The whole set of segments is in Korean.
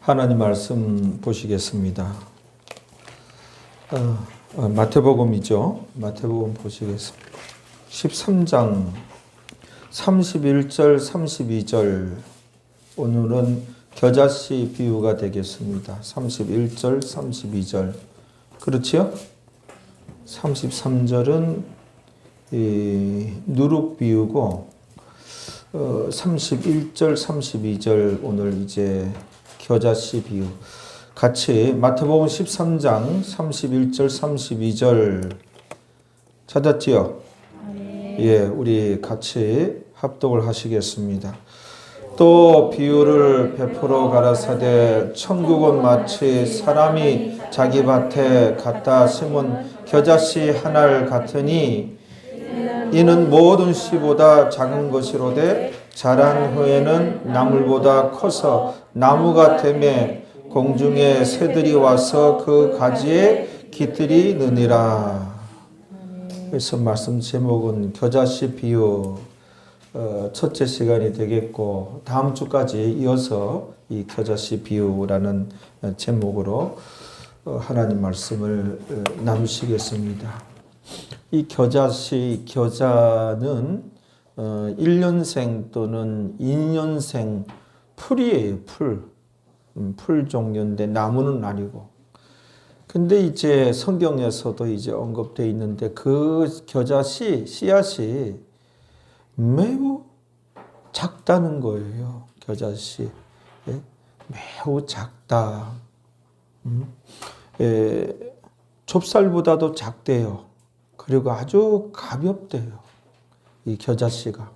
하나님 말씀 보시겠습니다. 마태복음이죠. 마태복음 보시겠습니다. 13장 31절 32절 오늘은 겨자씨 비유가 되겠습니다. 31절 32절 그렇지요? 33절은 누룩 비유고 31절 32절 오늘 이제 겨자씨 비유 같이 마태복음 13장 31절 32절 찾았지요? 예, 우리 같이 합독을 하시겠습니다. 또 비유를 베풀어 가라사대 천국은 마치 사람이 자기 밭에 갖다 심은 겨자씨 하나를 같으니 이는 모든 씨보다 작은 것이로되 자란 후에는 나물보다 커서 나무가 되매 공중의 새들이 와서 그 가지에 깃들이느니라. 그래서 말씀 제목은 겨자씨 비유 첫째 시간이 되겠고 다음 주까지 이어서 이 겨자씨 비유라는 제목으로 하나님 말씀을 나누시겠습니다. 이 겨자씨, 겨자는 1년생 또는 2년생 풀이에요. 풀 종류인데 나무는 아니고. 근데 이제 성경에서도 이제 언급되어 있는데 그 겨자씨, 씨앗이 매우 작다는 거예요. 겨자씨. 예? 매우 작다. 좁쌀보다도 작대요. 그리고 아주 가볍대요. 이 겨자씨가.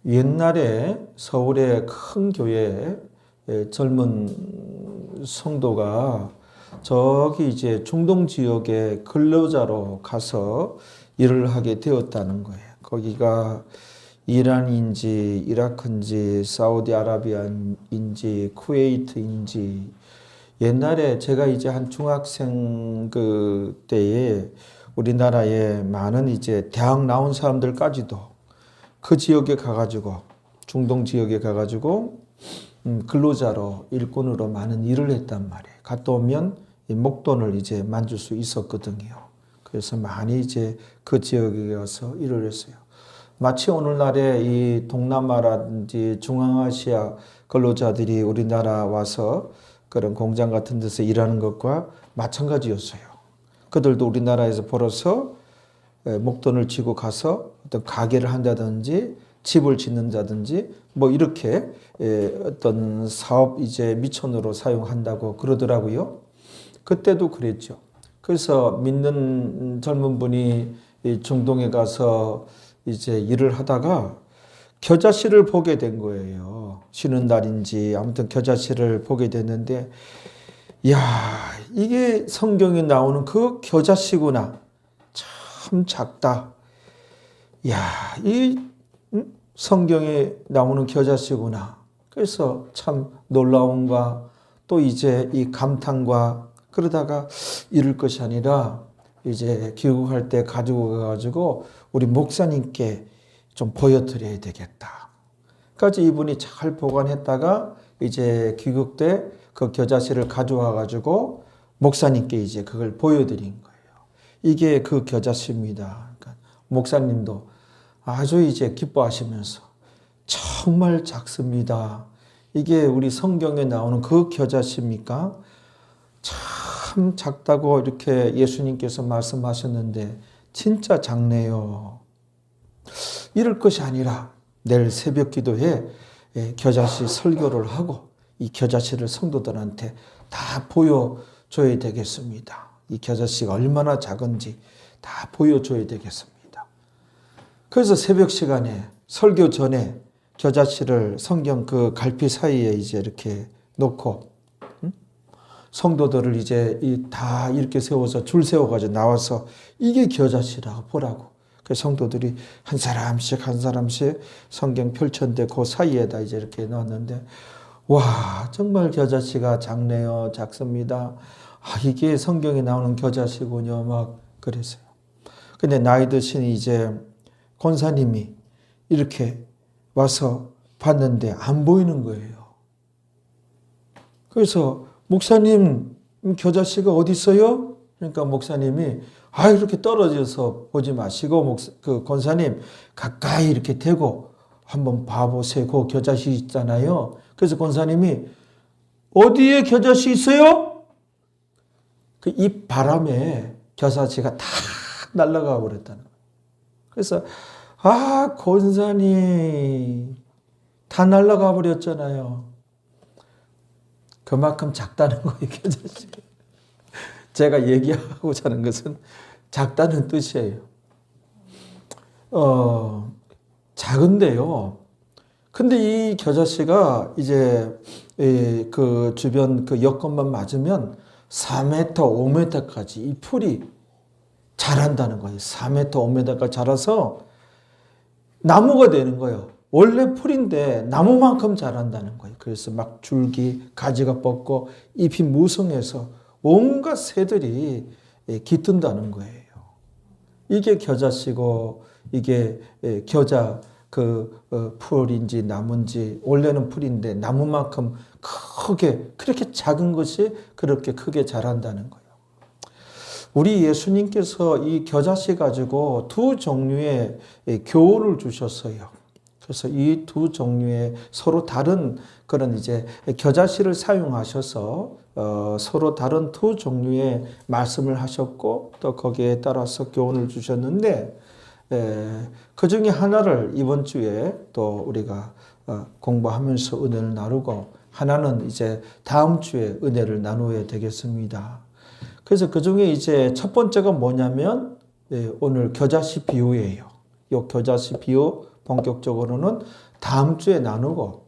옛날에 서울의 큰 교회에 젊은 성도가 저기 이제 중동 지역의 근로자로 가서 일을 하게 되었다는 거예요. 거기가 이란인지 이라크인지 사우디아라비아인지 쿠웨이트인지 옛날에 제가 이제 한 중학생 그 때에 우리나라에 많은 이제 대학 나온 사람들까지도 그 지역에 가가지고 중동 지역에 가가지고 근로자로 일꾼으로 많은 일을 했단 말이에요. 갔다 오면 목돈을 이제 만질 수 있었거든요. 그래서 많이 이제 그 지역에 가서 일을 했어요. 마치 오늘날에 이 동남아라든지 중앙아시아 근로자들이 우리나라 와서 그런 공장 같은 데서 일하는 것과 마찬가지였어요. 그들도 우리나라에서 벌어서 목돈을 쥐고 가서 어떤 가게를 한다든지 집을 짓는다든지 뭐 이렇게 어떤 사업 이제 미천으로 사용한다고 그러더라고요. 그때도 그랬죠. 그래서 믿는 젊은 분이 중동에 가서 이제 일을 하다가 겨자씨를 보게 된 거예요. 쉬는 날인지 아무튼 겨자씨를 보게 됐는데 야, 이게 성경에 나오는 그 겨자씨구나. 참 작다. 야, 이 성경에 나오는 겨자씨구나. 그래서 참 놀라움과 또 이제 이 감탄과 그러다가 이럴 것이 아니라 이제 귀국할 때 가지고 가가지고 우리 목사님께 좀 보여드려야 되겠다. 까지 이분이 잘 보관했다가 이제 귀국 때 그 겨자씨를 가져와 가지고 목사님께 이제 그걸 보여드린 거예요. 이게 그 겨자씨입니다. 그러니까 목사님도 아주 이제 기뻐하시면서 정말 작습니다. 이게 우리 성경에 나오는 그 겨자씨입니까? 참 작다고 이렇게 예수님께서 말씀하셨는데 진짜 작네요. 이럴 것이 아니라 내일 새벽 기도에 겨자씨 설교를 하고 이 겨자씨를 성도들한테 다 보여줘야 되겠습니다. 이 겨자씨가 얼마나 작은지 다 보여줘야 되겠습니다. 그래서 새벽 시간에 설교 전에 겨자씨를 성경 그 갈피 사이에 이제 이렇게 놓고 성도들을 이제 다 이렇게 세워서 줄 세워가지고 나와서 이게 겨자씨라고 보라고. 그 성도들이 한 사람씩 성경 펼쳤는데 그 사이에다 이제 이렇게 넣었는데 와 정말 겨자씨가 작네요. 작습니다. 아 이게 성경에 나오는 겨자씨군요. 막 그랬어요. 근데 나이 드신 이제 권사님이 이렇게 와서 봤는데 안 보이는 거예요. 그래서 목사님 겨자씨가 어디 있어요? 그러니까 목사님이 이렇게 떨어져서 보지 마시고 그 권사님 가까이 이렇게 대고 한번 봐보세요. 그 겨자씨 있잖아요. 그래서 권사님이 어디에 겨자씨 있어요? 그 입 바람에 겨자씨가 다 날아가 버렸다는 거예요. 그래서 권사님 다 날아가 버렸잖아요. 그만큼 작다는 거예요, 겨자씨가. 제가 얘기하고자 하는 것은 작다는 뜻이에요. 작은데요. 근데 이 겨자씨가 이제 그 주변 그 여건만 맞으면 4m, 5m까지 이 풀이 자란다는 거예요. 4m, 5m까지 자라서 나무가 되는 거예요. 원래 풀인데 나무만큼 자란다는 거예요. 그래서 막 줄기, 가지가 뻗고 잎이 무성해서 온갖 새들이 깃든다는 거예요. 이게 겨자씨고 이게 겨자 풀인지 나무인지 원래는 풀인데 나무만큼 크게 그렇게 작은 것이 그렇게 크게 자란다는 거예요. 우리 예수님께서 이 겨자씨 가지고 두 종류의 교훈을 주셨어요. 그래서 이 두 종류의 서로 다른 그런 이제 겨자씨를 사용하셔서 서로 다른 두 종류의 말씀을 하셨고 또 거기에 따라서 교훈을 주셨는데 그 중에 하나를 이번 주에 또 우리가 공부하면서 은혜를 나누고 하나는 이제 다음 주에 은혜를 나누어야 되겠습니다. 그래서 그 중에 이제 첫 번째가 뭐냐면 오늘 겨자씨 비유예요. 이 겨자씨 비유 본격적으로는 다음 주에 나누고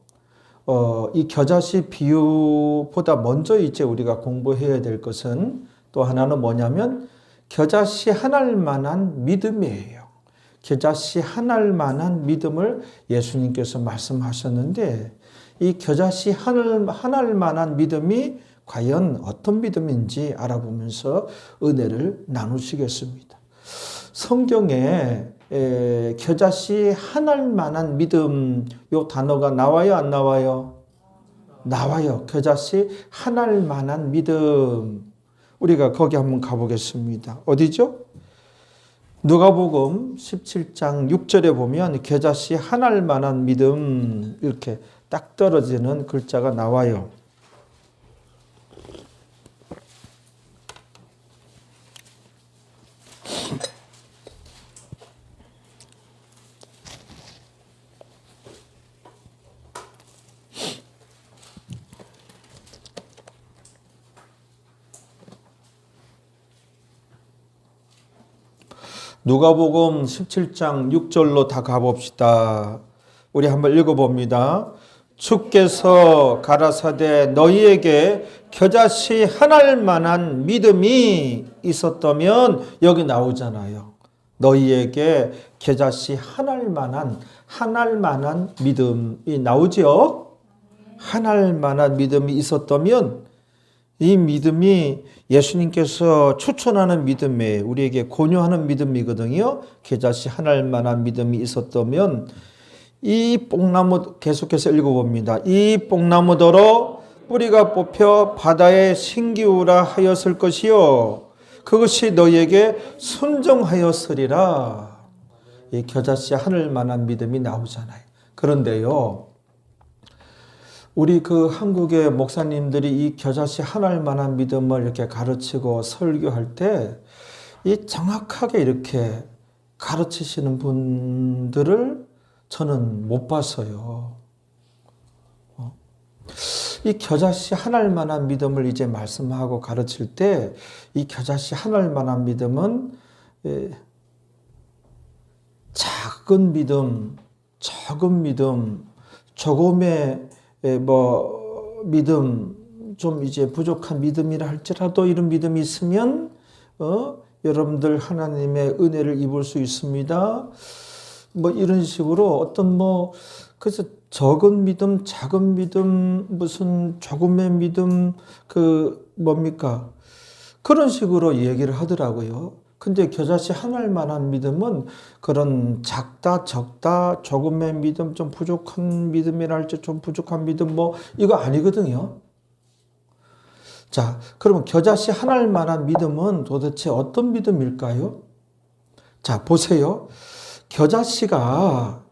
이 겨자씨 비유보다 먼저 이제 우리가 공부해야 될 것은 또 하나는 뭐냐면 겨자씨 한 알만한 믿음이에요. 겨자씨 한 알만한 믿음을 예수님께서 말씀하셨는데 이 겨자씨 한 알만한 믿음이 과연 어떤 믿음인지 알아보면서 은혜를 나누시겠습니다. 성경에 겨자씨 한 알만한 믿음 요 단어가 나와요, 안 나와요? 나와요. 겨자씨 한 알만한 믿음. 우리가 거기 한번 가보겠습니다. 어디죠? 누가복음 17장 6절에 보면 겨자씨 한 알만한 믿음 이렇게 딱 떨어지는 글자가 나와요. 누가복음 17장 6절로 다 가봅시다. 우리 한번 읽어봅니다. 주께서 가라사대 너희에게 겨자씨 한 알만한 믿음이 있었다면 여기 나오잖아요. 너희에게 겨자씨 한 알만한 믿음이 나오죠. 한 알만한 믿음이 있었다면 이 믿음이 예수님께서 추천하는 믿음에 우리에게 권유하는 믿음이거든요. 겨자씨 한 알만한 믿음이 있었다면 이 뽕나무 계속해서 읽어봅니다. 이 뽕나무더러 뿌리가 뽑혀 바다에 심기우라 하였을 것이요 그것이 너희에게 순종하였으리라. 이 겨자씨 한 알만한 믿음이 나오잖아요. 그런데요. 우리 그 한국의 목사님들이 이 겨자씨 한 알만한 믿음을 이렇게 가르치고 설교할 때 이 정확하게 이렇게 가르치시는 분들을 저는 못 봤어요. 이 겨자씨 한 알만한 믿음을 이제 말씀하고 가르칠 때 이 겨자씨 한 알만한 믿음은 작은 믿음, 적은 믿음, 조금의 믿음, 좀 이제 부족한 믿음이라 할지라도 이런 믿음이 있으면 여러분들 하나님의 은혜를 입을 수 있습니다. 이런 식으로 어떤 그래서 적은 믿음, 작은 믿음, 무슨 조금의 믿음, 뭡니까? 그런 식으로 얘기를 하더라고요. 근데 겨자씨 하나만한 믿음은 그런 작다, 적다, 조금의 믿음, 좀 부족한 믿음이랄지 좀 부족한 믿음 뭐 이거 아니거든요. 자, 그러면 겨자씨 하나만한 믿음은 도대체 어떤 믿음일까요? 자, 보세요. 겨자씨가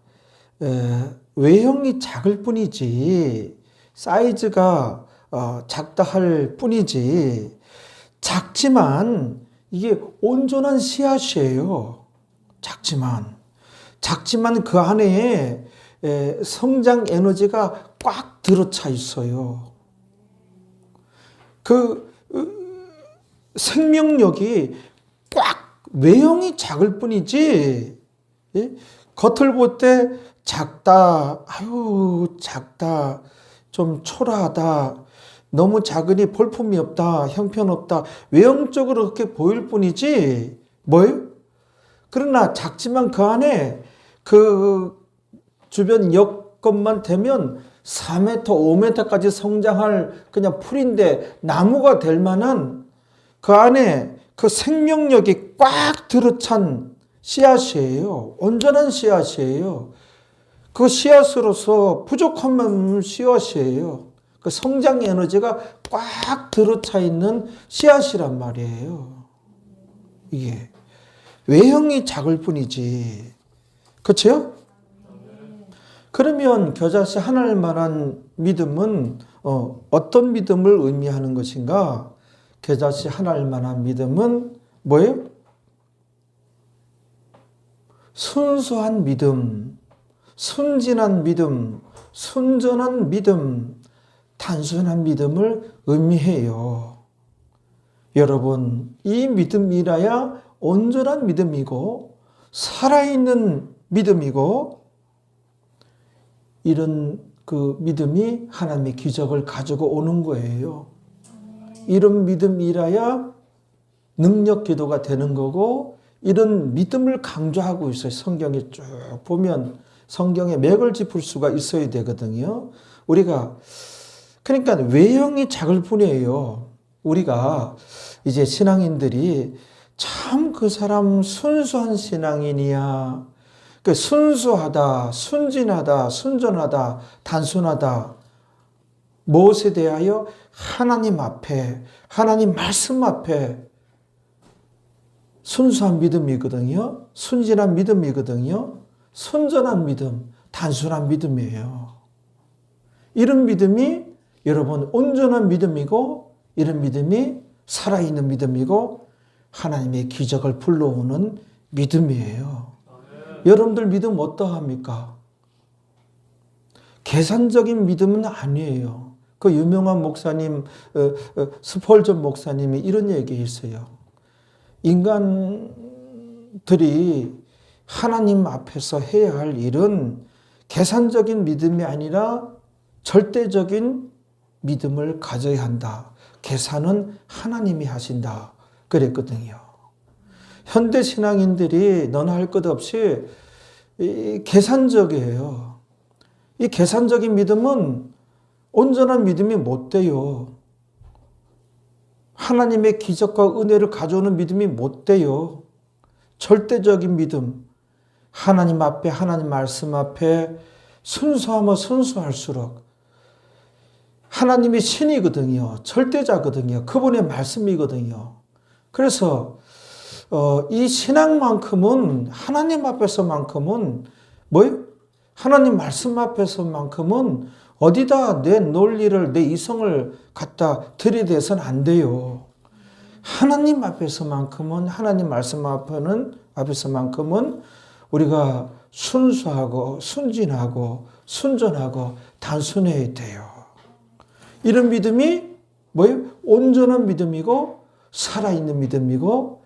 외형이 작을 뿐이지 사이즈가 작다 할 뿐이지 작지만 이게 온전한 씨앗이에요. 작지만 그 안에 성장 에너지가 꽉 들어차 있어요. 그 생명력이 꽉 외형이 작을 뿐이지 겉을 볼 때 작다, 아유 작다, 좀 초라하다, 너무 작으니 볼품이 없다, 형편없다, 외형적으로 그렇게 보일 뿐이지 뭐예요? 그러나 작지만 그 안에 그 주변 여건만 되면 4m, 5m까지 성장할 그냥 풀인데 나무가 될 만한 그 안에 그 생명력이 꽉 들어찬 씨앗이에요. 온전한 씨앗이에요. 그 씨앗으로서 부족하면 씨앗이에요. 그 성장 에너지가 꽉 들어차 있는 씨앗이란 말이에요. 이게 외형이 작을 뿐이지. 그렇죠? 그러면 겨자씨 하나만한 믿음은 어떤 믿음을 의미하는 것인가? 겨자씨 하나만한 믿음은 뭐예요? 순수한 믿음, 순진한 믿음, 순전한 믿음, 단순한 믿음을 의미해요. 여러분, 이 믿음이라야 온전한 믿음이고 살아있는 믿음이고 이런 그 믿음이 하나님의 기적을 가지고 오는 거예요. 이런 믿음이라야 능력 기도가 되는 거고 이런 믿음을 강조하고 있어요. 성경에 쭉 보면 성경에 맥을 짚을 수가 있어야 되거든요. 우리가 그러니까 외형이 작을 뿐이에요. 우리가 이제 신앙인들이 참 그 사람 순수한 신앙인이야. 그 순수하다, 순진하다, 순전하다, 단순하다. 무엇에 대하여? 하나님 앞에, 하나님 말씀 앞에 순수한 믿음이거든요. 순진한 믿음이거든요. 순전한 믿음, 단순한 믿음이에요. 이런 믿음이 여러분 온전한 믿음이고 이런 믿음이 살아있는 믿음이고 하나님의 기적을 불러오는 믿음이에요. 여러분들 믿음 어떠합니까? 계산적인 믿음은 아니에요. 그 유명한 목사님 스펄전 목사님이 이런 얘기했어요. 인간들이 하나님 앞에서 해야 할 일은 계산적인 믿음이 아니라 절대적인 믿음을 가져야 한다. 계산은 하나님이 하신다. 그랬거든요. 현대 신앙인들이 너나 할 것 없이 계산적이에요. 이 계산적인 믿음은 온전한 믿음이 못 돼요. 하나님의 기적과 은혜를 가져오는 믿음이 못 돼요. 절대적인 믿음. 하나님 앞에, 하나님 말씀 앞에 순수하면 순수할수록 하나님이 신이거든요. 절대자거든요. 그분의 말씀이거든요. 그래서 이 신앙만큼은 하나님 앞에서만큼은 뭐예요? 하나님 말씀 앞에서만큼은 어디다 내 논리를 내 이성을 갖다 들이대서는 안 돼요. 하나님 앞에서만큼은 하나님 말씀 앞에서만큼은 우리가 순수하고 순진하고 순전하고 단순해야 돼요. 이런 믿음이 뭐예요? 온전한 믿음이고 살아있는 믿음이고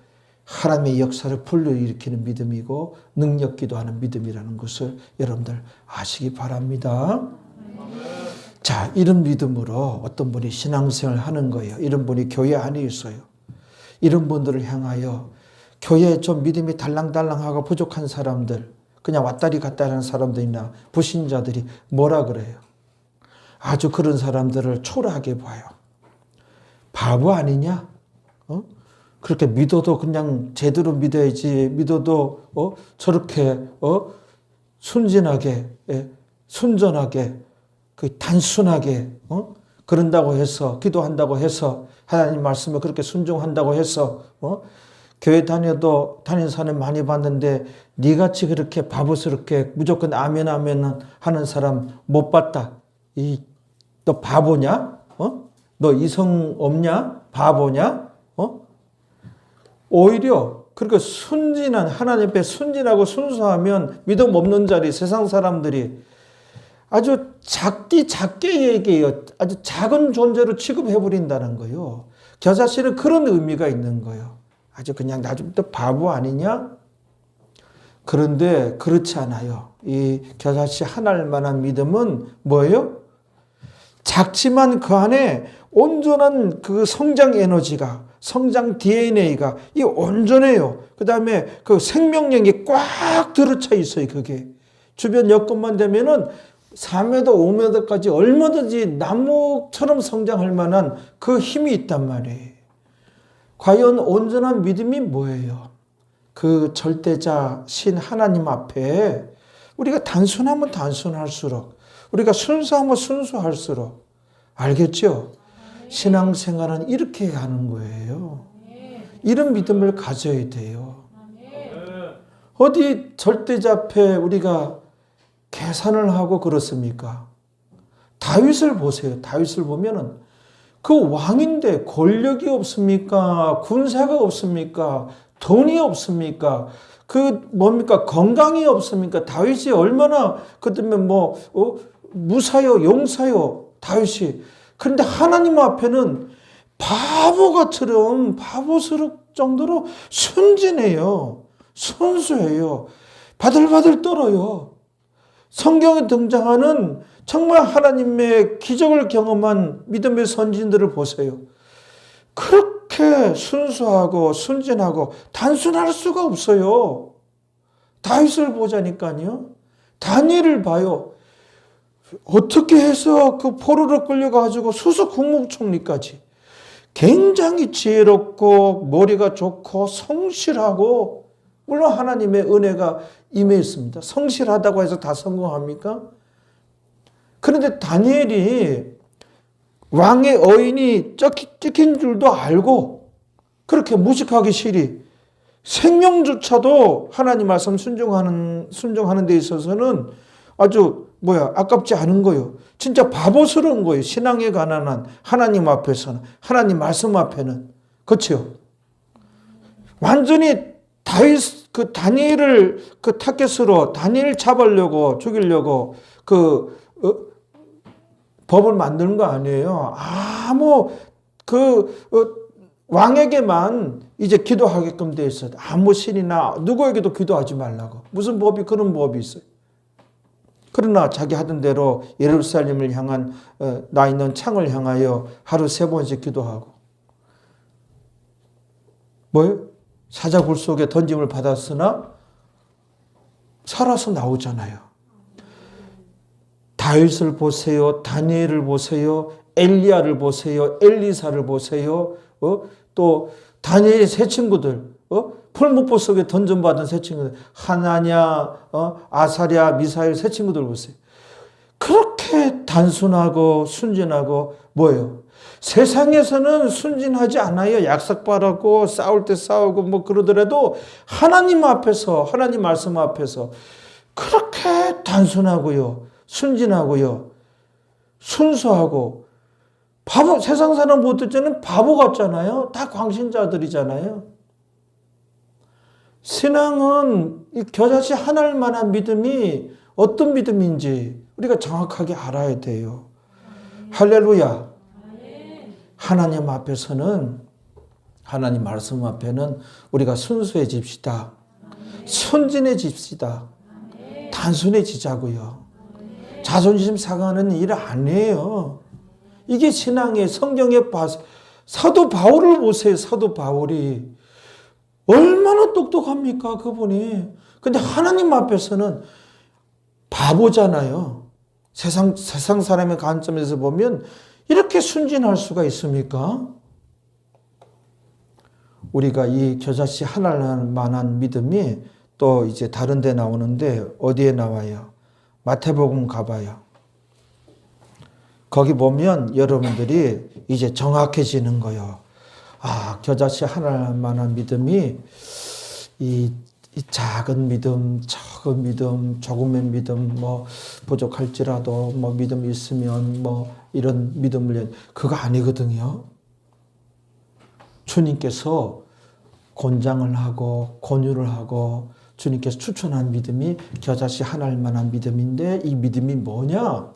하나님의 역사를 불러일으키는 믿음이고 능력 기도하는 믿음이라는 것을 여러분들 아시기 바랍니다. 자, 이런 믿음으로 어떤 분이 신앙생활을 하는 거예요. 이런 분이 교회 안에 있어요. 이런 분들을 향하여 교회에 좀 믿음이 달랑달랑하고 부족한 사람들, 그냥 왔다리 갔다리 하는 사람들이나 불신자들이 뭐라 그래요? 아주 그런 사람들을 초라하게 봐요. 바보 아니냐? 그렇게 믿어도 그냥 제대로 믿어야지. 믿어도 저렇게 순진하게, 순전하게, 단순하게 그런다고 해서, 기도한다고 해서, 하나님 말씀에 그렇게 순종한다고 해서 교회 다니는 사람 많이 봤는데 니같이 그렇게 바보스럽게 무조건 아멘 아멘 하는 사람 못 봤다. 너 바보냐? 너 이성 없냐? 바보냐? 오히려 그렇게 순진한, 하나님 앞에 순진하고 순수하면 믿음 없는 자리 세상 사람들이 아주 작게 얘기해요. 아주 작은 존재로 취급해버린다는 거예요. 겨자씨는 그런 의미가 있는 거예요. 아주 그냥 나 좀 더 바보 아니냐? 그런데 그렇지 않아요. 이 겨자씨 하나일 만한 믿음은 뭐예요? 작지만 그 안에 온전한 그 성장 에너지가, 성장 DNA가 이 온전해요. 그 다음에 그 생명력이 꽉 들어차 있어요. 그게 주변 여건만 되면은 4m, 5m까지 얼마든지 나무처럼 성장할 만한 그 힘이 있단 말이에요. 과연 온전한 믿음이 뭐예요? 그 절대자 신 하나님 앞에 우리가 단순하면 단순할수록, 우리가 순수하면 순수할수록, 알겠죠? 신앙생활은 이렇게 하는 거예요. 이런 믿음을 가져야 돼요. 어디 절대자 앞에 우리가 계산을 하고 그렇습니까? 다윗을 보세요. 다윗을 보면은 그 왕인데 권력이 없습니까? 군사가 없습니까? 돈이 없습니까? 그 뭡니까? 건강이 없습니까? 다윗이 얼마나 그때문에 무사요, 용사요, 다윗이. 그런데 하나님 앞에는 바보처럼 바보스러울 정도로 순진해요. 순수해요. 바들바들 떨어요. 성경에 등장하는 정말 하나님의 기적을 경험한 믿음의 선진들을 보세요. 그렇게 순수하고 순진하고 단순할 수가 없어요. 다윗을 보자니까요. 다니엘을 봐요. 어떻게 해서 그 포로로 끌려가지고 수석 국무총리까지 굉장히 지혜롭고 머리가 좋고 성실하고, 물론 하나님의 은혜가 임했습니다. 성실하다고 해서 다 성공합니까? 그런데 다니엘이 왕의 어인이 찍힌 줄도 알고 그렇게 무식하기 싫이 생명조차도 하나님 말씀 순종하는 데 있어서는 아주 아깝지 않은 거예요. 진짜 바보스러운 거예요. 신앙에 관한 한 하나님 앞에서는, 하나님 말씀 앞에는. 그렇죠? 완전히 다니엘을 타겟으로 다니엘 잡으려고 죽이려고 법을 만드는 거 아니에요. 왕에게만 이제 기도하게끔 돼 있어요. 아무 신이나 누구에게도 기도하지 말라고. 무슨 그런 법이 있어요. 그러나 자기 하던 대로 예루살렘을 향한 나 있는 창을 향하여 하루 3번씩 기도하고. 뭐예요? 사자굴 속에 던짐을 받았으나 살아서 나오잖아요. 다윗을 보세요. 다니엘을 보세요. 엘리야를 보세요. 엘리사를 보세요. 또 다니엘의 세 친구들, 풀무포 속에 던전받은 세 친구들, 하나냐, 아사랴, 미사엘 세 친구들 보세요. 그렇게 단순하고 순진하고 뭐예요? 세상에서는 순진하지 않아요. 약삭바라고 싸울 때 싸우고 그러더라도 하나님 앞에서, 하나님 말씀 앞에서 그렇게 단순하고요, 순진하고요, 순수하고, 세상 사람 볼 때는 바보 같잖아요. 다 광신자들이잖아요. 신앙은 이 겨자씨 하나일 만한 믿음이 어떤 믿음인지 우리가 정확하게 알아야 돼요. 할렐루야. 하나님 앞에서는, 하나님 말씀 앞에는 우리가 순수해집시다. 순진해집시다. 단순해지자고요. 자존심 상하는 일 아니에요. 이게 신앙의 성경의 사도 바울을 보세요. 사도 바울이 얼마나 똑똑합니까, 그분이. 근데 하나님 앞에서는 바보잖아요. 세상 사람의 관점에서 보면 이렇게 순진할 수가 있습니까? 우리가 이 겨자씨 하나만한 믿음이 또 이제 다른 데 나오는데 어디에 나와요? 마태복음 가봐요. 거기 보면 여러분들이 이제 정확해지는 거예요. 아, 겨자씨 하나만한 믿음이 이 작은 믿음, 적은 믿음, 조금의 믿음, 뭐 부족할지라도 뭐 믿음 있으면 뭐 이런 믿음을 그거 아니거든요. 주님께서 권장을 하고 권유를 하고 주님께서 추천한 믿음이 겨자씨 하나만한 믿음인데 이 믿음이 뭐냐?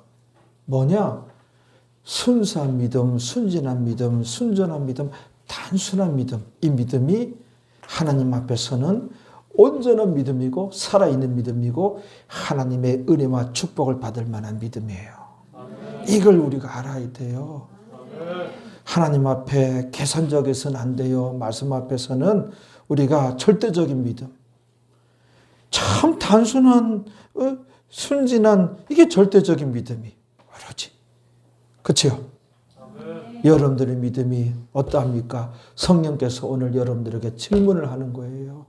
순수한 믿음, 순진한 믿음, 순전한 믿음, 단순한 믿음. 이 믿음이 하나님 앞에서는 온전한 믿음이고 살아있는 믿음이고 하나님의 은혜와 축복을 받을 만한 믿음이에요. 이걸 우리가 알아야 돼요. 하나님 앞에 계산적에서는 안 돼요. 말씀 앞에서는 우리가 절대적인 믿음. 참 단순한 순진한 이게 절대적인 믿음이 오로지. 그렇죠? 여러분들의 믿음이 어떠합니까? 성령께서 오늘 여러분들에게 질문을 하는 거예요.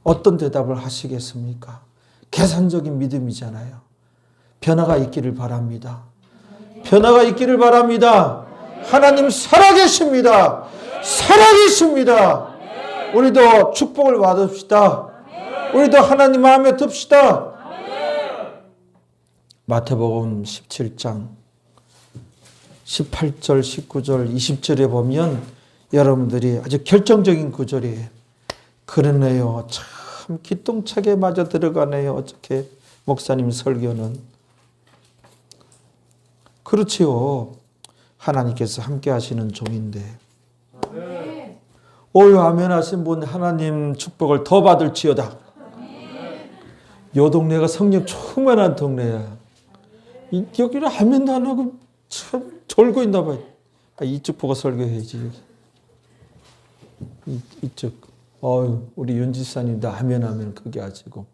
어떤 대답을 하시겠습니까? 계산적인 믿음이잖아요. 변화가 있기를 바랍니다. 변화가 있기를 바랍니다. 하나님 살아계십니다. 살아계십니다. 우리도 축복을 받읍시다. 우리도 하나님 마음에 듭시다. 마태복음 17장 18절, 19절, 20절에 보면 여러분들이 아주 결정적인 구절이에요. 그러네요. 참 기똥차게 맞아 들어가네요. 어떻게 목사님 설교는. 그렇지요. 하나님께서 함께 하시는 종인데. 오유 아멘 하신 분 하나님 축복을 더 받을지어다. 요 동네가 성령 충만한 동네야. 여기는 아멘도 안 하고 참 졸고 있나 봐요. 이쪽 보고 설교해야지. 이쪽. 우리 윤지사님도 아멘 크게 하시고.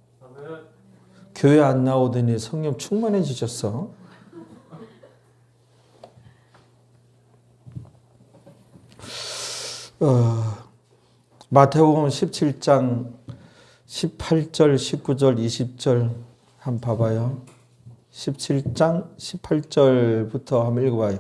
교회 안 나오더니 성령 충만해지셨어. 마태복음 17장 18절, 19절, 20절 한번 봐봐요. 17장 18절부터 한번 읽어봐요.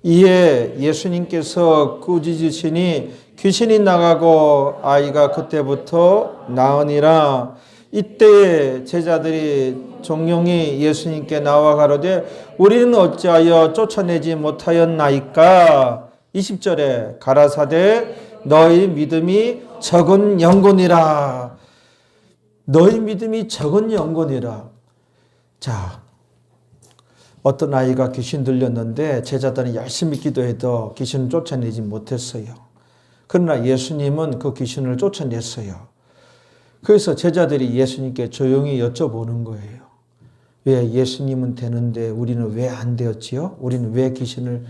이에 예수님께서 꾸짖으시니 귀신이 나가고 아이가 그때부터 나으니라. 이때 제자들이 종용이 예수님께 나와 가로되 우리는 어찌하여 쫓아내지 못하였나이까. 20절에 가라사대 너희 믿음이 적은 영혼이라. 너희 믿음이 적은 영혼이라. 자, 어떤 아이가 귀신 들렸는데 제자들은 열심히 기도해도 귀신을 쫓아내지 못했어요. 그러나 예수님은 그 귀신을 쫓아냈어요. 그래서 제자들이 예수님께 조용히 여쭤보는 거예요. 왜 예수님은 되는데 우리는 왜 안 되었지요? 우리는 왜 귀신을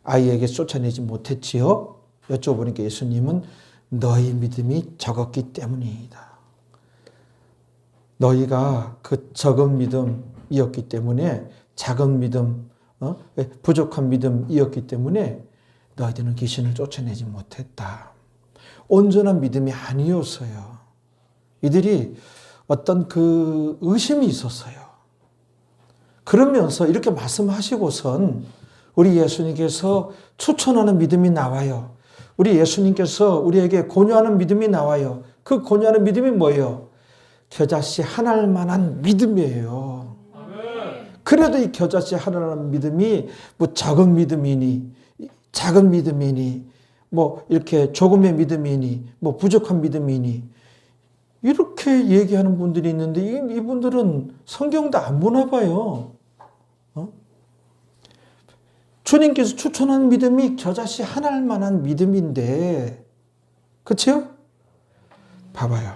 아이에게 쫓아내지 못했지요? 여쭤보니까 예수님은 너희 믿음이 적었기 때문이다. 너희가 그 적은 믿음이었기 때문에 작은 믿음, 부족한 믿음이었기 때문에 너희들은 귀신을 쫓아내지 못했다. 온전한 믿음이 아니었어요. 이들이 어떤 그 의심이 있었어요. 그러면서 이렇게 말씀하시고선 우리 예수님께서 추천하는 믿음이 나와요. 우리 예수님께서 우리에게 권유하는 믿음이 나와요. 그 권유하는 믿음이 뭐예요? 겨자씨 하나만한 믿음이에요. 그래도 이 겨자씨 하나만한 믿음이 뭐 작은 믿음이니 뭐 이렇게 조금의 믿음이니 뭐 부족한 믿음이니 이렇게 얘기하는 분들이 있는데 이분들은 성경도 안 보나 봐요. 주님께서 추천한 믿음이 겨자씨 하나만한 믿음인데, 그렇죠? 봐봐요.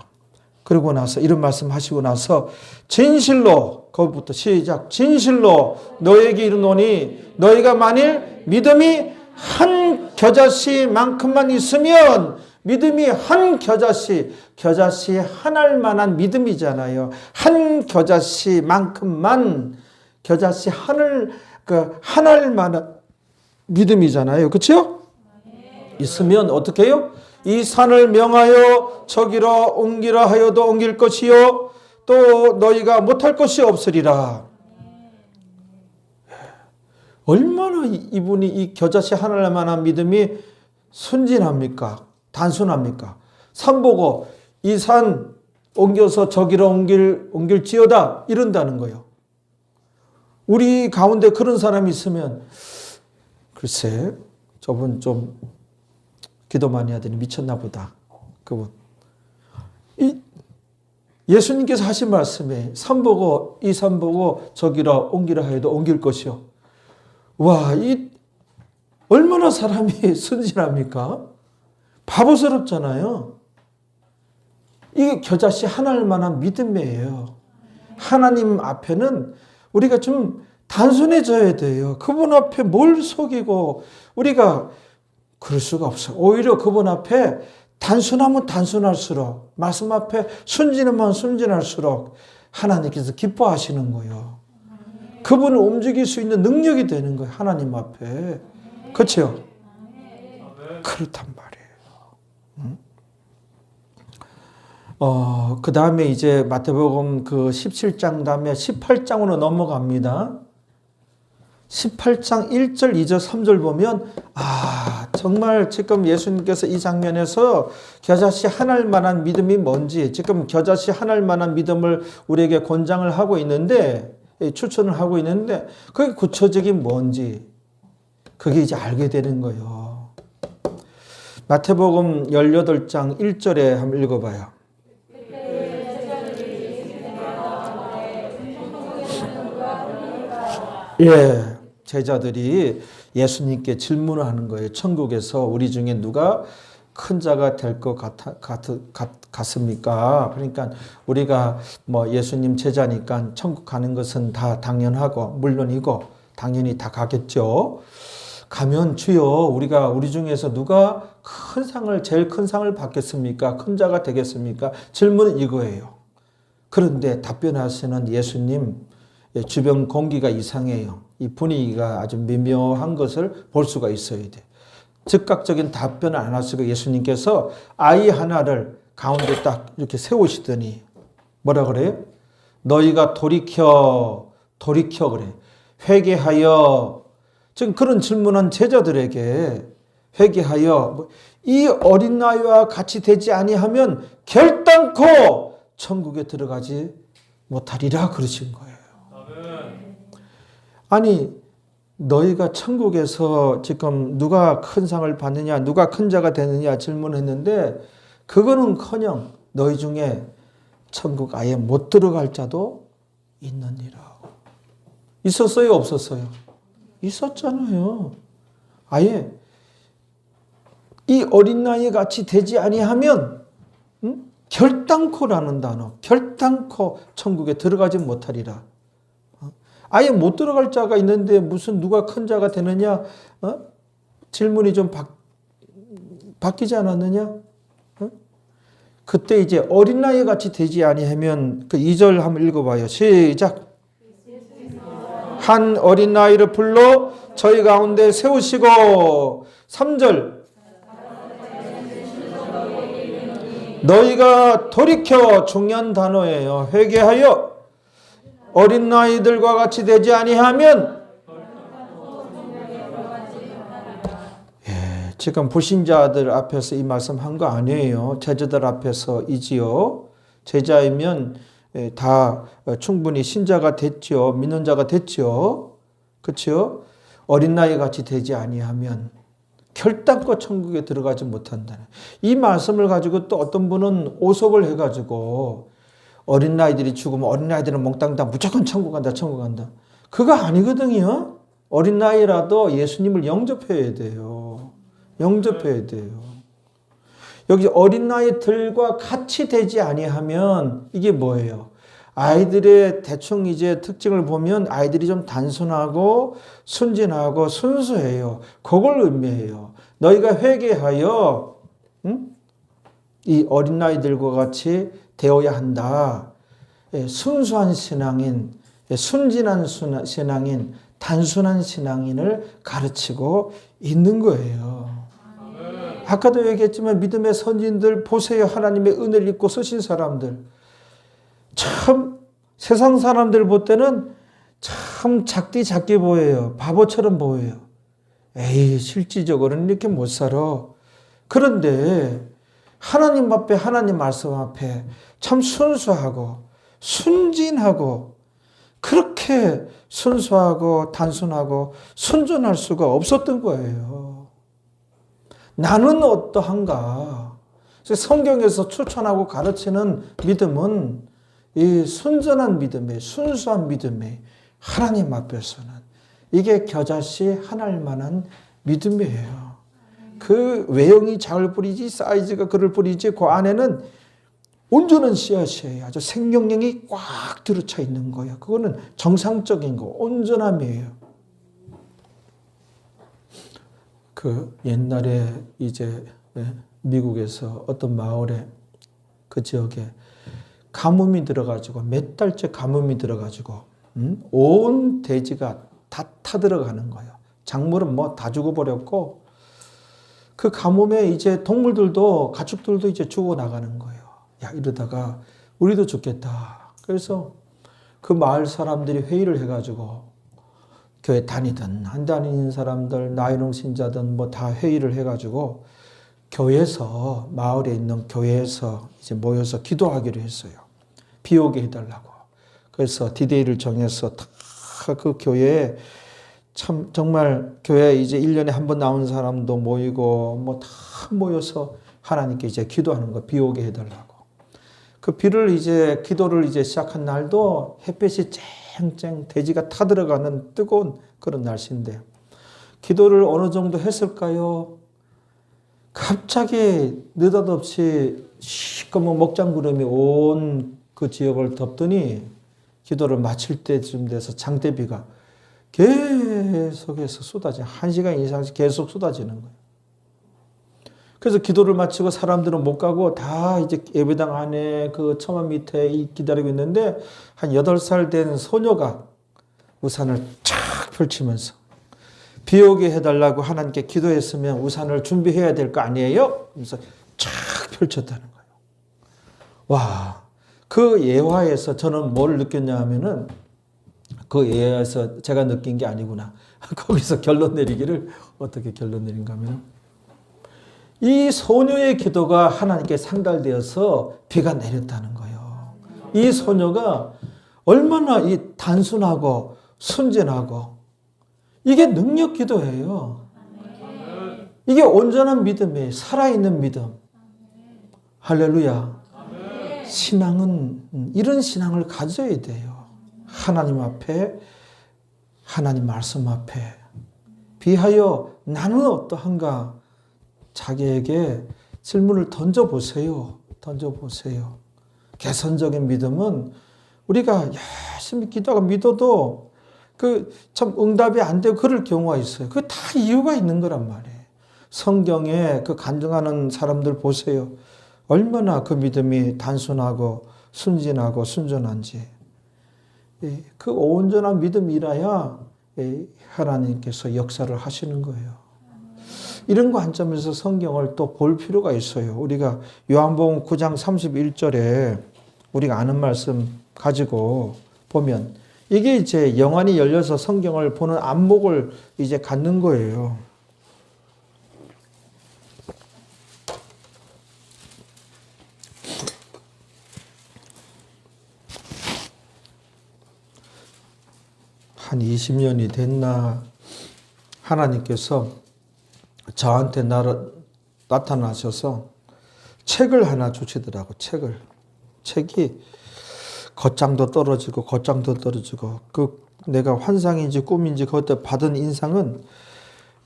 그러고 나서 이런 말씀하시고 나서 진실로, 거기부터 시작. 진실로 너에게 이르노니 너희가 만일 믿음이 한 겨자씨만큼만 있으면, 믿음이 한 겨자씨 하나만한 믿음이잖아요. 한 겨자씨만큼만, 겨자씨 하나만한 믿음이잖아요. 그렇죠? 있으면 어떻게 해요? 이 산을 명하여 저기로 옮기라 하여도 옮길 것이요 또 너희가 못할 것이 없으리라. 얼마나 이분이 이 겨자씨 하나만한 믿음이 순진합니까? 단순합니까? 산 보고 이 산 옮겨서 저기로 옮길지어다 이런다는 거예요. 우리 가운데 그런 사람이 있으면 글쎄 저분 좀 기도 많이 하더니 미쳤나 보다. 그분. 예수님께서 하신 말씀에 산 보고 이 산 보고 저기로 옮기라 해도 옮길 것이요. 와, 얼마나 사람이 순진합니까? 바보스럽잖아요. 이게 겨자씨 하나일 만한 믿음이에요. 하나님 앞에는 우리가 좀 단순해져야 돼요. 그분 앞에 뭘 속이고 우리가 그럴 수가 없어요. 오히려 그분 앞에 단순하면 단순할수록 말씀 앞에 순진하면 순진할수록 하나님께서 기뻐하시는 거예요. 그분을 움직일 수 있는 능력이 되는 거예요. 하나님 앞에. 그렇죠? 그렇단 말이에요. 그 다음에 이제 마태복음 그 17장 다음에 18장으로 넘어갑니다. 18장 1절, 2절, 3절 보면 정말 지금 예수님께서 이 장면에서 겨자씨 하나일 만한 믿음이 뭔지 지금 겨자씨 하나일 만한 믿음을 우리에게 권장을 하고 있는데 추천을 하고 있는데 그게 구체적인 뭔지 그게 이제 알게 되는 거예요. 마태복음 18장 1절에 한번 읽어봐요. 예, 제자들이 예수님께 질문을 하는 거예요. 천국에서 우리 중에 누가 큰 자가 될 것 같습니까? 그러니까 우리가 뭐 예수님 제자니까 천국 가는 것은 다 당연하고 물론이고 당연히 다 가겠죠. 가면 주여 우리 중에서 누가 큰 상을 제일 큰 상을 받겠습니까? 큰 자가 되겠습니까? 질문은 이거예요. 그런데 답변하시는 예수님 주변 공기가 이상해요. 이 분위기가 아주 미묘한 것을 볼 수가 있어야 돼. 즉각적인 답변을 안 하시고 예수님께서 아이 하나를 가운데 딱 이렇게 세우시더니 뭐라 그래요? 너희가 돌이켜 그래. 회개하여. 지금 그런 질문한 제자들에게 회개하여 이 어린 나이와 같이 되지 아니하면 결단코 천국에 들어가지 못하리라 그러신 거예요. 아니 너희가 천국에서 지금 누가 큰 상을 받느냐 누가 큰 자가 되느냐 질문했는데 그거는커녕 너희 중에 천국 아예 못 들어갈 자도 있느니라. 있었어요 없었어요? 있었잖아요. 아예 이 어린 나이에 같이 되지 아니하면 결단코라는 단어 결단코 천국에 들어가지 못하리라. 아예 못 들어갈 자가 있는데 무슨 누가 큰 자가 되느냐? 질문이 좀 바뀌지 않았느냐? 그때 이제 어린 나이에 같이 되지 아니하면 그 2절 한번 읽어봐요. 시작. 한 어린 나이를 불러 저희 가운데 세우시고 3절. 너희가 돌이켜 중요한 단어예요. 회개하여 어린 나이들과 같이 되지 아니하면 지금 불신자들 앞에서 이 말씀 한 거 아니에요. 제자들 앞에서이지요. 제자이면 다 충분히 신자가 됐죠. 믿는 자가 됐죠. 그렇죠? 어린 나이 같이 되지 아니하면 결단코 천국에 들어가지 못한다는 이 말씀을 가지고 또 어떤 분은 오석을 해가지고 어린 나이들이 죽으면 어린 나이들은 몽땅 다 무조건 천국 간다, 천국 간다. 그거 아니거든요. 어린 나이라도 예수님을 영접해야 돼요. 영접해야 돼요. 여기 어린 나이들과 같이 되지 아니하면 이게 뭐예요? 아이들의 대충 이제 특징을 보면 아이들이 좀 단순하고 순진하고 순수해요. 그걸 의미해요. 너희가 회개하여 이 어린 나이들과 같이 되어야 한다. 순수한 신앙인, 순진한 신앙인, 단순한 신앙인을 가르치고 있는 거예요. 아까도 얘기했지만 믿음의 선진들 보세요. 하나님의 은혜를 입고 쓰신 사람들. 참 세상 사람들 볼 때는 참 작게 보여요. 바보처럼 보여요. 에이, 실질적으로는 이렇게 못 살아. 그런데 하나님 앞에, 하나님 말씀 앞에 참 순수하고 순진하고 그렇게 순수하고 단순하고 순전할 수가 없었던 거예요. 나는 어떠한가? 성경에서 추천하고 가르치는 믿음은 이 순전한 믿음에, 순수한 믿음에 하나님 앞에서는 이게 겨자씨 하나일 만한 믿음이에요. 그 외형이 작을 뿐이지 사이즈가 그럴 뿐이지 그 안에는 온전한 씨앗이에요. 아주 생명력이 꽉 들어차 있는 거예요. 그거는 정상적인 거, 온전함이에요. 그 옛날에 이제 미국에서 어떤 마을에 그 지역에 가뭄이 들어가지고 몇 달째 가뭄이 들어가지고 온 돼지가 다 타들어가는 거예요. 작물은 뭐 다 죽어버렸고 그 가뭄에 이제 동물들도 가축들도 이제 죽어나가는 거예요. 야, 이러다가 우리도 죽겠다. 그래서 그 마을 사람들이 회의를 해가지고 교회 다니든 안 다니는 사람들 나이롱 신자든 뭐 다 회의를 해가지고 교회에서 마을에 있는 교회에서 이제 모여서 기도하기로 했어요. 비 오게 해달라고. 그래서 디데이를 정해서 다 그 교회에 참 정말 교회 이제 1년에 한 번 나오는 사람도 모이고 뭐 다 모여서 하나님께 이제 기도하는 거, 비 오게 해달라고. 그 비를 이제 기도를 이제 시작한 날도 햇볕이 쨍쨍 돼지가 타들어가는 뜨거운 그런 날씨인데 기도를 어느 정도 했을까요? 갑자기 느닷없이 시꺼먼 먹장구름이 온 그 지역을 덮더니 기도를 마칠 때쯤 돼서 장대비가 계속해서 쏟아져 1시간 이상씩 계속 쏟아지는 거예요. 그래서 기도를 마치고 사람들은 못 가고 다 이제 예배당 안에 그 처마 밑에 기다리고 있는데 한 8살 된 소녀가 우산을 쫙 펼치면서 비 오게 해달라고 하나님께 기도했으면 우산을 준비해야 될 거 아니에요? 그래서 쫙 펼쳤다는 거예요. 와, 그 예화에서 저는 뭘 느꼈냐 하면은 그 예화에서 제가 느낀 게 아니구나. 거기서 결론 내리기를 어떻게 결론 내린가 하면 이 소녀의 기도가 하나님께 상달되어서 비가 내렸다는 거예요. 이 소녀가 얼마나 이 단순하고 순진하고 이게 능력 기도예요. 이게 온전한 믿음이에요. 살아있는 믿음. 할렐루야. 신앙은 이런 신앙을 가져야 돼요. 하나님 앞에, 하나님 말씀 앞에 비하여 나는 어떠한가? 자기에게 질문을 던져보세요. 던져보세요. 개선적인 믿음은 우리가 열심히 기도하고 믿어도 그 참 응답이 안 되고 그럴 경우가 있어요. 그게 다 이유가 있는 거란 말이에요. 성경에 그 간증하는 사람들 보세요. 얼마나 그 믿음이 단순하고 순진하고 순전한지. 그 온전한 믿음이라야 하나님께서 역사를 하시는 거예요. 이런 관점에서 성경을 또 볼 필요가 있어요. 우리가 요한복음 9장 31절에 우리가 아는 말씀 가지고 보면 이게 이제 영안이 열려서 성경을 보는 안목을 이제 갖는 거예요. 한 20년이 됐나 하나님께서 저한테 나타나셔서 책을 하나 주시더라고. 책이 겉장도 떨어지고 그 내가 환상인지 꿈인지 그때 받은 인상은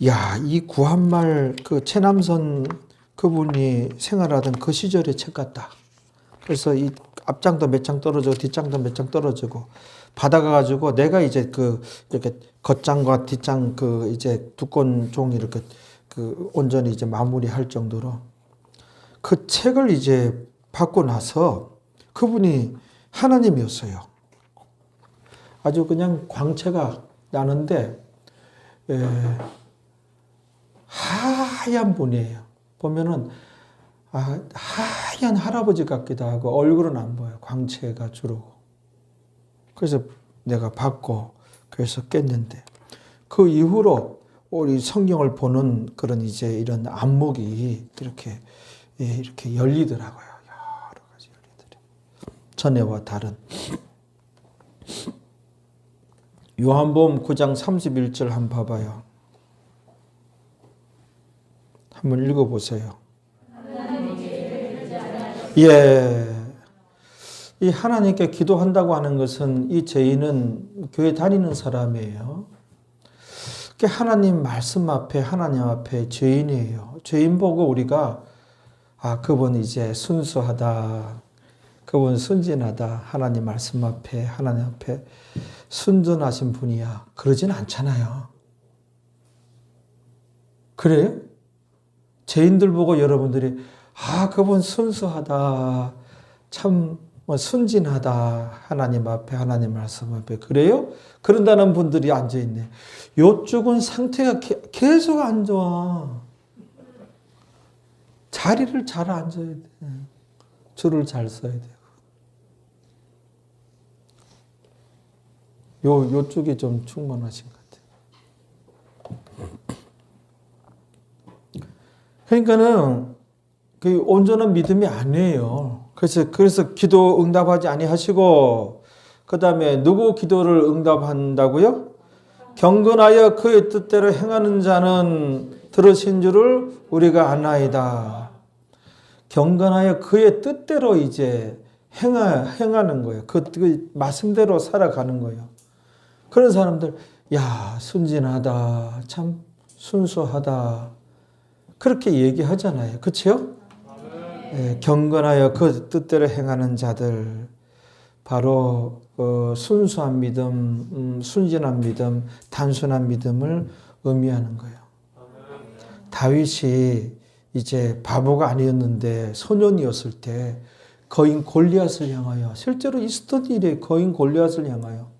야, 이 구한말 그 최남선 그분이 생활하던 그 시절의 책 같다. 그래서 이 앞장도 몇 장 떨어지고 뒷장도 몇 장 떨어지고 받아가지고 내가 이제 그 이렇게 겉장과 뒷장 그 이제 두꺼운 종이 이렇게 그 온전히 이제 마무리할 정도로 그 책을 이제 받고 나서 그분이 하나님이었어요. 아주 그냥 광채가 나는데 하얀 분이에요. 보면은 하얀 할아버지 같기도 하고 얼굴은 안 보여요. 광채가 주르고. 그래서 내가 받고 그래서 깼는데 그 이후로 우리 성경을 보는 그런 이제 이런 안목이 이렇게 열리더라고요. 여러 가지 열리더라고요. 전에와 다른. 요한복음 9장 31절 한번 봐봐요. 한번 읽어보세요. 예. 이 하나님께 기도한다고 하는 것은 이 죄인은 교회 다니는 사람이에요. 하나님 말씀 앞에, 하나님 앞에 죄인이에요. 죄인 보고 우리가, 그분 이제 순수하다. 그분 순진하다. 하나님 말씀 앞에, 하나님 앞에 순전하신 분이야. 그러진 않잖아요. 그래요? 죄인들 보고 여러분들이, 그분 순수하다. 참, 순진하다. 하나님 앞에, 하나님 말씀 앞에. 그래요? 그런다는 분들이 앉아있네. 요쪽은 상태가 계속 안 좋아. 자리를 잘 앉아야 돼. 줄을 잘 서야 되고. 요쪽이 좀 충만하신 것 같아요. 그러니까는 그 온전한 믿음이 아니에요. 그래서 기도 응답하지 아니하시고, 그 다음에 누구 기도를 응답한다고요? 경건하여 그의 뜻대로 행하는 자는 들으신 줄을 우리가 아나이다. 경건하여 그의 뜻대로 이제 행하는 거예요. 그 말씀대로 살아가는 거예요. 그런 사람들, 순진하다, 참 순수하다. 그렇게 얘기하잖아요. 그렇죠? 네, 경건하여 그 뜻대로 행하는 자들, 바로 순수한 믿음, 순진한 믿음, 단순한 믿음을 의미하는 거예요. 다윗이 이제 바보가 아니었는데 소년이었을 때 거인 골리앗을 향하여, 실제로 있었던 일이에요. 거인 골리앗을 향하여.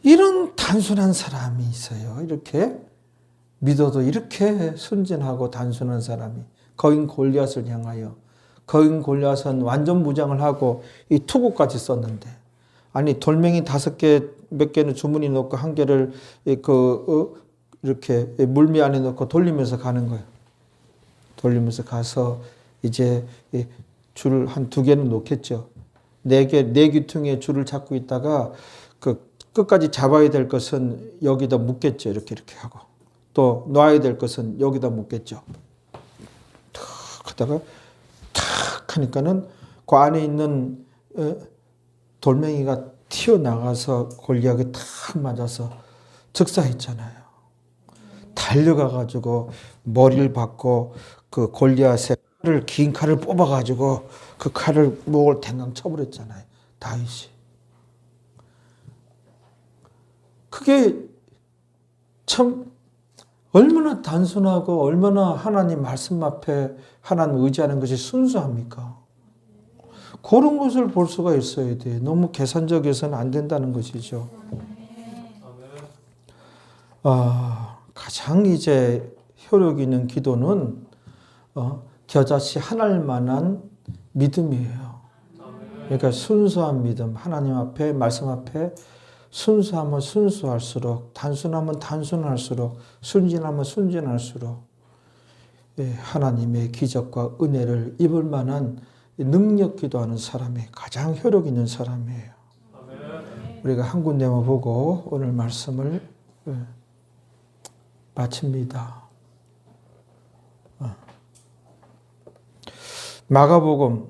이런 단순한 사람이 있어요. 이렇게 믿어도 이렇게 순진하고 단순한 사람이 거인 골리앗을 향하여. 거인 골리앗은 완전 무장을 하고 이 투구까지 썼는데, 아니 돌멩이 5개 몇 개는 주머니 넣고 한 개를 이렇게 물미 안에 넣고 돌리면서 가는 거예요. 돌리면서 가서 이제 줄을 한 2개는 놓겠죠. 4 귀퉁이에 줄을 잡고 있다가 그 끝까지 잡아야 될 것은 여기다 묶겠죠. 이렇게 하고. 또 놔야 될 것은 여기다 묶겠죠. 탁 하다가 탁 하니까는 그 안에 있는 돌멩이가 튀어나가서 골리앗에 탁 맞아서 즉사했잖아요. 달려가가지고 머리를 박고 그 골리앗의 긴 칼을 뽑아가지고 그 칼을 목을 댕강 쳐버렸잖아요. 다윗이. 그게 참 얼마나 단순하고 얼마나 하나님 말씀 앞에 하나님 의지하는 것이 순수합니까? 그런 것을 볼 수가 있어야 돼. 너무 계산적이어서는 안 된다는 것이죠. 가장 이제 효력 있는 기도는 겨자씨 하나일 만한 믿음이에요. 그러니까 순수한 믿음, 하나님 앞에 말씀 앞에 순수하면 순수할수록, 단순하면 단순할수록, 순진하면 순진할수록 하나님의 기적과 은혜를 입을 만한 능력 기도하는 사람이 가장 효력 있는 사람이에요. 우리가 한 군데만 보고 오늘 말씀을 마칩니다. 마가복음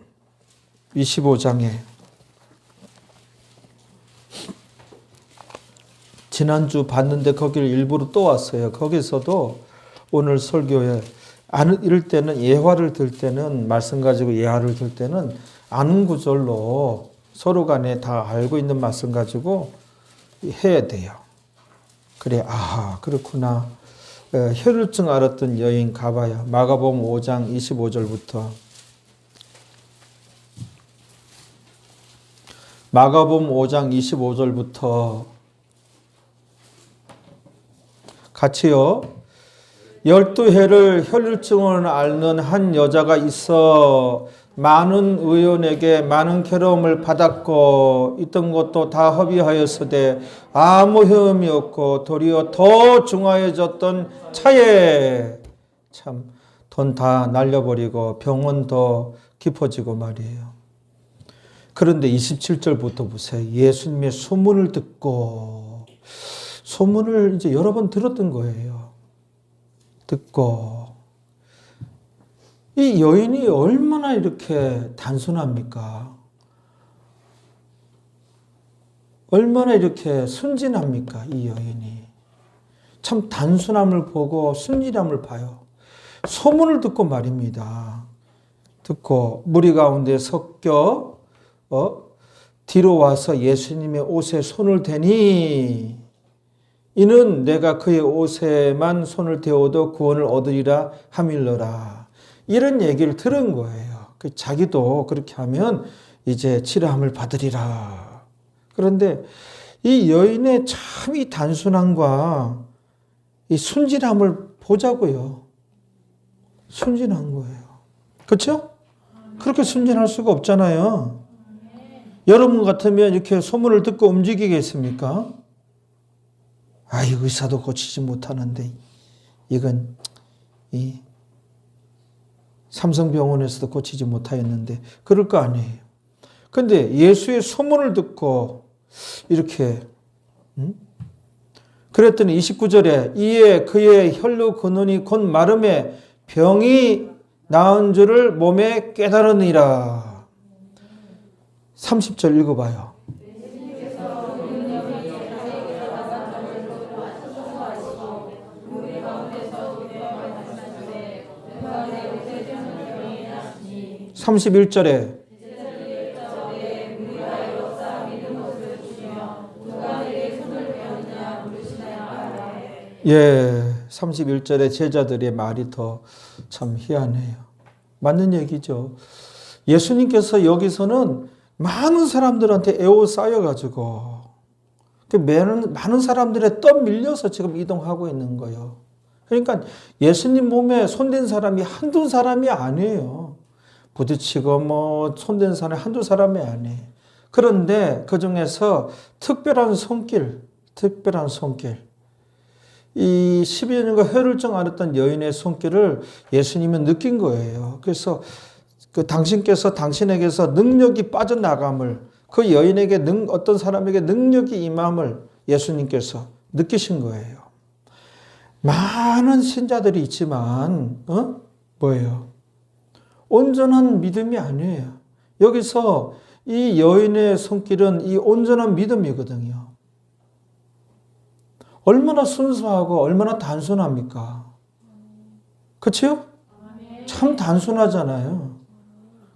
25장에 지난주 봤는데 거기를 일부러 또 왔어요. 거기서도 오늘 설교에 이럴 때는 예화를 들 때는 말씀 가지고 예화를 들 때는 아는 구절로 서로 간에 다 알고 있는 말씀 가지고 해야 돼요. 그래, 그렇구나. 혈루증 앓았던 여인 가봐요. 마가복음 5장 25절부터. 마가복음 5장 25절부터 같이요. 12해를 혈류증을 앓는 한 여자가 있어 많은 의원에게 많은 괴로움을 받았고 있던 것도 다 허비하였으되 아무 효험이 없고 도리어 더 중하여졌던 차에 참 돈 다 날려버리고 병원 더 깊어지고 말이에요. 그런데 27절부터 보세요. 예수님의 소문을 듣고 소문을 이제 여러 번 들었던 거예요. 듣고 이 여인이 얼마나 이렇게 단순합니까? 얼마나 이렇게 순진합니까? 이 여인이. 참 단순함을 보고 순진함을 봐요. 소문을 듣고 말입니다. 듣고 무리 가운데 섞여 뒤로 와서 예수님의 옷에 손을 대니 이는 내가 그의 옷에만 손을 대어도 구원을 얻으리라 함일러라. 이런 얘기를 들은 거예요. 자기도 그렇게 하면 이제 치료함을 받으리라. 그런데 이 여인의 참 이 단순함과 이 순진함을 보자고요. 순진한 거예요. 그렇죠? 그렇게 순진할 수가 없잖아요. 여러분 같으면 이렇게 소문을 듣고 움직이겠습니까? 이 의사도 고치지 못하는데 이건 이 삼성병원에서도 고치지 못하였는데 그럴 거 아니에요. 그런데 예수의 소문을 듣고 이렇게 그랬더니 29절에 이에 그의 혈루 근원이 곧 마름에 병이 나은 줄을 몸에 깨달으니라. 30절 읽어봐요. (31절에) 예, 31절에 제자들의 말이 더 참 희한해요. 맞는 얘기죠. 예수님께서 여기서는 많은 사람들한테 에워싸여가지고 많은 사람들에 떠밀려서 지금 이동하고 있는 거예요. 그러니까 예수님 몸에 손댄 사람이 한두 사람이 아니에요. 부딪히고 손댄 사람이 한두 사람이 아니에요. 그런데 그 중에서 특별한 손길, 이 12여 년간 혈루증 앓았던 여인의 손길을 예수님은 느낀 거예요. 그래서 당신께서 당신에게서 능력이 빠져나감을 그 여인에게 어떤 사람에게 능력이 임함을 예수님께서 느끼신 거예요. 많은 신자들이 있지만 뭐예요? 온전한 믿음이 아니에요. 여기서 이 여인의 손길은 이 온전한 믿음이거든요. 얼마나 순수하고 얼마나 단순합니까? 그렇죠? 참 단순하잖아요.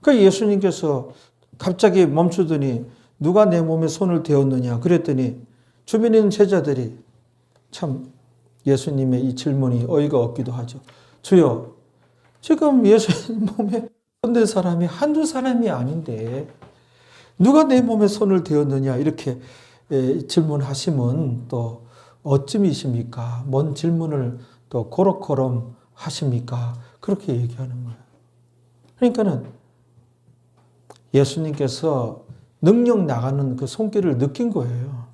그 예수님께서 갑자기 멈추더니 누가 내 몸에 손을 대었느냐 그랬더니 주변에 있는 제자들이 참 예수님의 이 질문이 어이가 없기도 하죠. 주여, 지금 예수님 몸에 손댄 사람이 한두 사람이 아닌데 누가 내 몸에 손을 대었느냐 이렇게 질문하시면 또 어쯤이십니까? 뭔 질문을 또 고렇고럼 하십니까? 그렇게 얘기하는 거예요. 그러니까는 예수님께서 능력 나가는 그 손길을 느낀 거예요.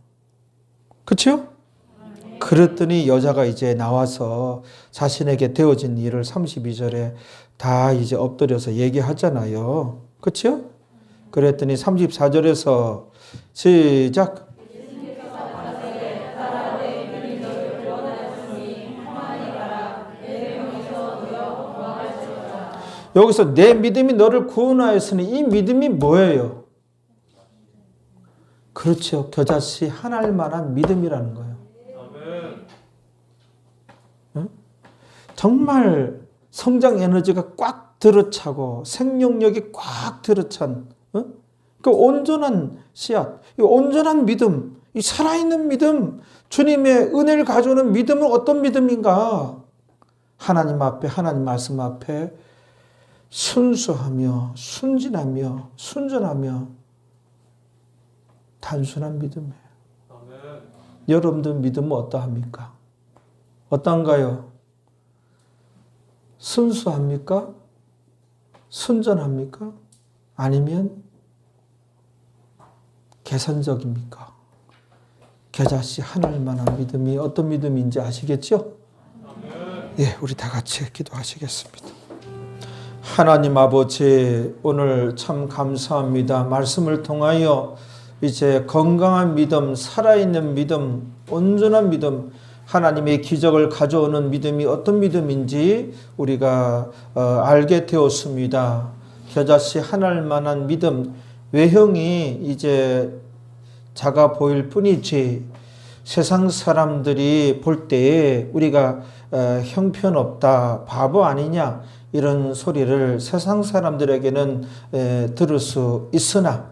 그렇죠? 그랬더니 여자가 이제 나와서 자신에게 되어진 일을 32절에 다 이제 엎드려서 얘기하잖아요. 그렇죠? 그랬더니 34절에서 시작. 여기서 내 믿음이 너를 구원하였으니 이 믿음이 뭐예요? 그렇죠. 겨자씨 하나일 만한 믿음이라는 거예요. 응? 정말 성장 에너지가 꽉 들어차고 생명력이 꽉 들어찬 그 온전한 씨앗, 이 온전한 믿음, 이 살아있는 믿음, 주님의 은혜를 가져오는 믿음은 어떤 믿음인가? 하나님 앞에, 하나님 말씀 앞에 순수하며 순진하며 순전하며 단순한 믿음이에요. 여러분들 믿음은 어떠합니까? 어떤가요? 순수합니까? 순전합니까? 아니면 계산적입니까? 겨자씨 하늘만한 믿음이 어떤 믿음인지 아시겠죠? 예, 우리 다 같이 기도하시겠습니다. 하나님 아버지, 오늘 참 감사합니다. 말씀을 통하여 이제 건강한 믿음, 살아있는 믿음, 온전한 믿음, 하나님의 기적을 가져오는 믿음이 어떤 믿음인지 우리가 알게 되었습니다. 겨자씨 하늘만한 믿음, 외형이 이제 작아 보일 뿐이지 세상 사람들이 볼 때에 우리가 형편없다, 바보 아니냐 이런 소리를 세상 사람들에게는 들을 수 있으나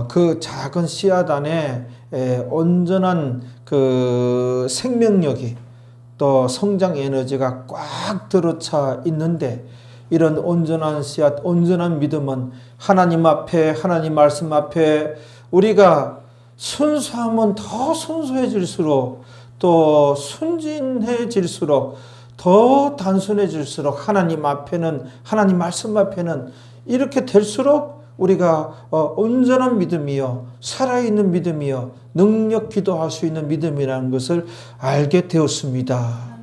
그 작은 씨앗 안에 온전한 그 생명력이 또 성장 에너지가 꽉 들어차 있는데 이런 온전한 씨앗, 온전한 믿음은 하나님 앞에, 하나님 말씀 앞에 우리가 순수하면 더 순수해질수록 또 순진해질수록 더 단순해질수록 하나님 앞에는, 하나님 말씀 앞에는 이렇게 될수록 우리가 온전한 믿음이요, 살아있는 믿음이요, 능력 기도할 수 있는 믿음이라는 것을 알게 되었습니다.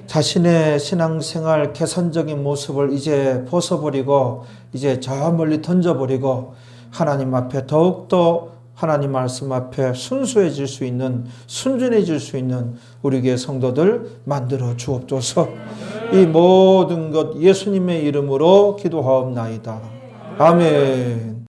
자신의 신앙생활 계산적인 모습을 이제 벗어버리고 이제 저 멀리 던져버리고 하나님 앞에 더욱더 하나님 말씀 앞에 순수해질 수 있는, 순전해질 수 있는 우리 교회 성도들 만들어 주옵소서. 이 모든 것 예수님의 이름으로 기도하옵나이다. 아멘.